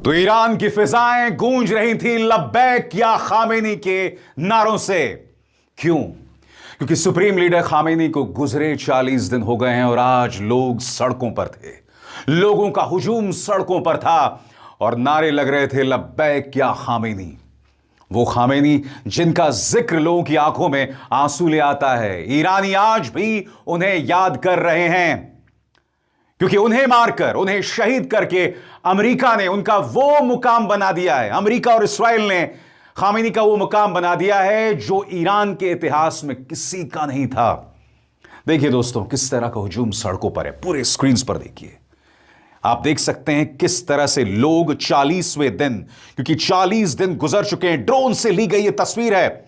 तो ईरान की फिजाएं गूंज रही थी लब्बैक या खामेनी के नारों से। क्यों? क्योंकि सुप्रीम लीडर खामेनी को गुजरे 40 दिन हो गए हैं और आज लोग सड़कों पर थे। लोगों का हुजूम सड़कों पर था और नारे लग रहे थे लब्बैक या खामेनी। वो खामेनी जिनका जिक्र लोगों की आंखों में आंसू ले आता है। ईरानी आज भी उन्हें याद कर रहे हैं क्योंकि उन्हें मारकर, उन्हें शहीद करके अमेरिका ने उनका वो मुकाम बना दिया है। अमेरिका और इस्राएल ने खामेनी का वो मुकाम बना दिया है जो ईरान के इतिहास में किसी का नहीं था। देखिए दोस्तों, किस तरह का हुजूम सड़कों पर है, पूरे स्क्रीन पर देखिए। आप देख सकते हैं किस तरह से लोग 40वें दिन, क्योंकि 40 दिन गुजर चुके हैं, ड्रोन से ली गई ये तस्वीर है।